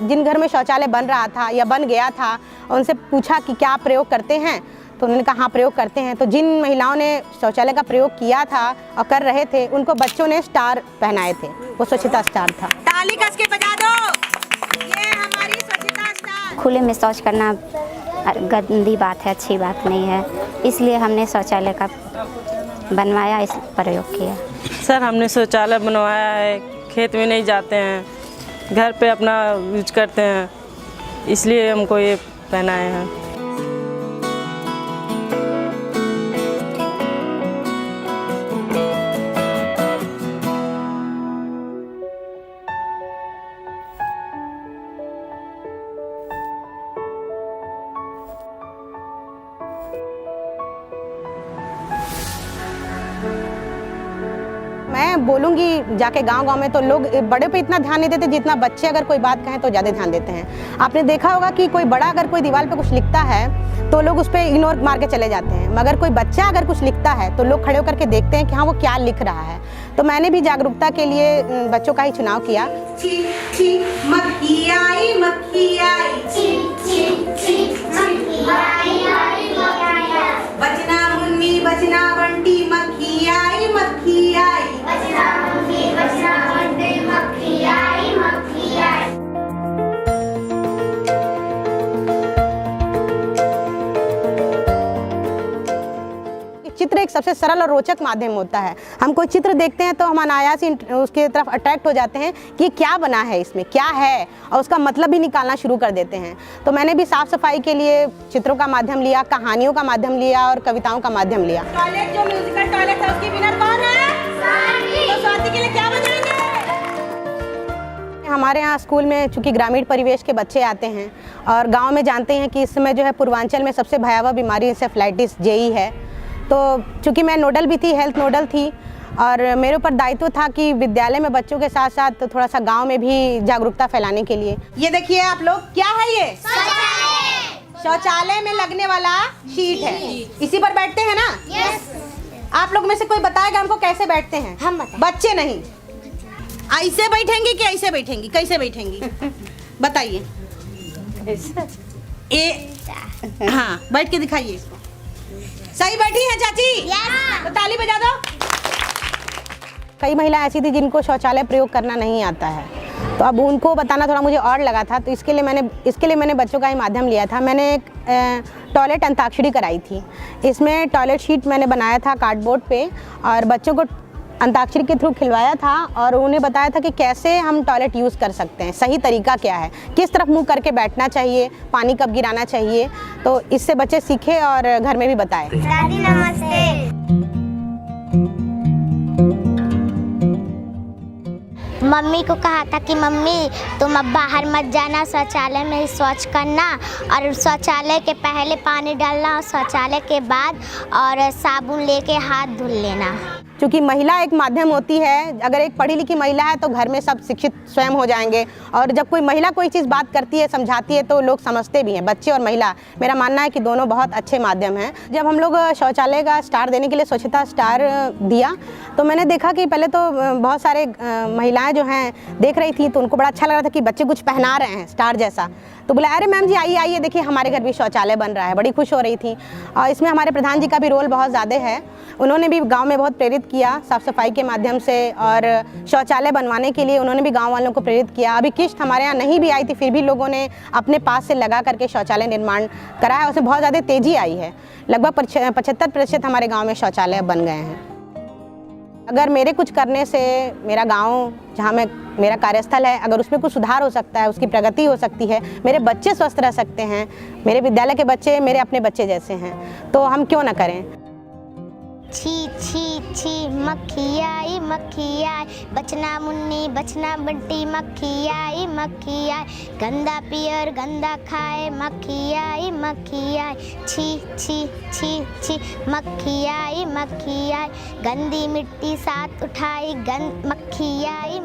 जिन घर में शौचालय बन रहा था या बन गया था, उनसे पूछा कि क्या आप प्रयोग करते हैं, तो उन्होंने कहा हाँ प्रयोग करते हैं। तो जिन महिलाओं ने शौचालय का प्रयोग किया था और कर रहे थे, उनको बच्चों ने स्टार पहनाए थे, वो स्वच्छता स्टार था। ताली कस के बजा दो, ये हमारी स्वच्छता स्टार। खुले में शौच करना गंदी बात है, अच्छी बात नहीं है, इसलिए हमने शौचालय का बनवाया, इस प्रयोग किया। सर हमने शौचालय बनवाया है, खेत में नहीं जाते हैं, घर पे अपना यूज करते हैं, इसलिए हमको ये पहनाए हैं। मैं बोलूँगी जाके गांव-गांव में, तो लोग बड़े पे इतना ध्यान नहीं देते जितना बच्चे अगर कोई बात कहें तो ज़्यादा ध्यान देते हैं। आपने देखा होगा कि कोई बड़ा अगर कोई दीवार पे कुछ लिखता है तो लोग उस पर इग्नोर मार के चले जाते हैं, मगर कोई बच्चा अगर कुछ लिखता है तो लोग खड़े होकर के देखते हैं कि हाँ वो क्या लिख रहा है। तो मैंने भी जागरूकता के लिए बच्चों का ही चुनाव किया। छी छी मक्खी आई मक्खी आई, छी छी छी मक्खी आई, बचना मुन्नी बचना बंटी, मक्खी आई मक्खी आई, बचना मुन्नी बचना बंटी, मक्खी आई मक्खी आई। चित्र एक सबसे सरल और रोचक माध्यम होता है। हम कोई चित्र देखते हैं तो हम अनायास ही उसकी तरफ अट्रैक्ट हो जाते हैं कि क्या बना है, इसमें क्या है, और उसका मतलब भी निकालना शुरू कर देते हैं। तो मैंने भी साफ सफाई के लिए चित्रों का माध्यम लिया, कहानियों का माध्यम लिया और कविताओं का माध्यम लिया। टॉयलेट जो म्यूजिकल टॉयलेट है उसकी विनर कौन है? स्वाति। तो स्वाति के लिए क्या बजाएंगे? हमारे यहाँ स्कूल में चूँकि ग्रामीण परिवेश के बच्चे आते हैं और गाँव में जानते हैं कि इस समय जो है पूर्वांचल में सबसे भयावह बीमारी इंसेफ्लाइटिस जेई है। तो चूँकि मैं नोडल भी थी, हेल्थ नोडल थी, और मेरे ऊपर दायित्व था कि विद्यालय में बच्चों के साथ साथ थोड़ा सा गांव में भी जागरूकता फैलाने के लिए। ये देखिए आप लोग, क्या है ये? शौचालय में लगने वाला शीट है, इसी पर बैठते हैं ना? यस। आप लोग में से कोई बताएगा हमको कैसे बैठते हैं? हम बच्चे नहीं, ऐसे बैठेंगी कि ऐसे बैठेंगी, कैसे बैठेंगी बताइए। हाँ बैठ के दिखाइए इसको। सही बैठी है चाची? yes. तो ताली बजा दो। कई महिला ऐसी थी जिनको शौचालय प्रयोग करना नहीं आता है, तो अब उनको बताना थोड़ा मुझे और लगा था, तो इसके लिए मैंने बच्चों का ही माध्यम लिया था। मैंने एक टॉयलेट अंताक्षरी कराई थी। इसमें टॉयलेट शीट मैंने बनाया था कार्डबोर्ड पे और बच्चों को अंताक्षरी के थ्रू खिलवाया था और उन्हें बताया था कि कैसे हम टॉयलेट यूज़ कर सकते हैं, सही तरीका क्या है, किस तरफ मुंह करके बैठना चाहिए, पानी कब गिराना चाहिए। तो इससे बच्चे सीखे और घर में भी बताए। दादी नमस्ते। मम्मी को कहा था कि मम्मी तुम अब बाहर मत जाना, शौचालय में ही शौच करना, और शौचालय के पहले पानी डालना और शौचालय के बाद और साबुन लेके हाथ धुल लेना। क्योंकि महिला एक माध्यम होती है, अगर एक पढ़ी लिखी महिला है तो घर में सब शिक्षित स्वयं हो जाएंगे, और जब कोई महिला कोई चीज़ बात करती है, समझाती है, तो लोग समझते भी हैं, बच्चे और महिला। मेरा मानना है कि दोनों बहुत अच्छे माध्यम हैं। जब हम लोग शौचालय का स्टार देने के लिए स्वच्छता स्टार दिया, तो मैंने देखा कि पहले तो बहुत सारे महिलाएं जो हैं देख रही थी, तो उनको बड़ा अच्छा लग रहा था कि बच्चे कुछ पहना रहे हैं स्टार जैसा। तो बोला अरे मैम जी आइए आइए, देखिए हमारे घर भी शौचालय बन रहा है। बड़ी खुश हो रही थी। और इसमें हमारे प्रधान जी का भी रोल बहुत ज़्यादा है। उन्होंने भी गांव में बहुत प्रेरित किया साफ़ सफाई के माध्यम से, और शौचालय बनवाने के लिए उन्होंने भी गांव वालों को प्रेरित किया। अभी किश्त हमारे यहाँ नहीं भी आई थी, फिर भी लोगों ने अपने पास से लगा करके शौचालय निर्माण करा है। उसमें बहुत ज़्यादा तेज़ी आई है। लगभग 75% हमारे गाँव में शौचालय बन गए हैं। अगर मेरे कुछ करने से मेरा गांव, जहां मेरा कार्यस्थल है, अगर उसमें कुछ सुधार हो सकता है, उसकी प्रगति हो सकती है, मेरे बच्चे स्वस्थ रह सकते हैं, मेरे विद्यालय के बच्चे मेरे अपने बच्चे जैसे हैं, तो हम क्यों ना करें। छी छी छी मक्खी आई, बचना मुन्नी बचना बंटी, मक्खी आई, गंदा पियर गंदा खाए, मक्खी आई, छी छी छी छी मक्खी आई, गंदी मिट्टी साथ उठाई, मक्खी आई,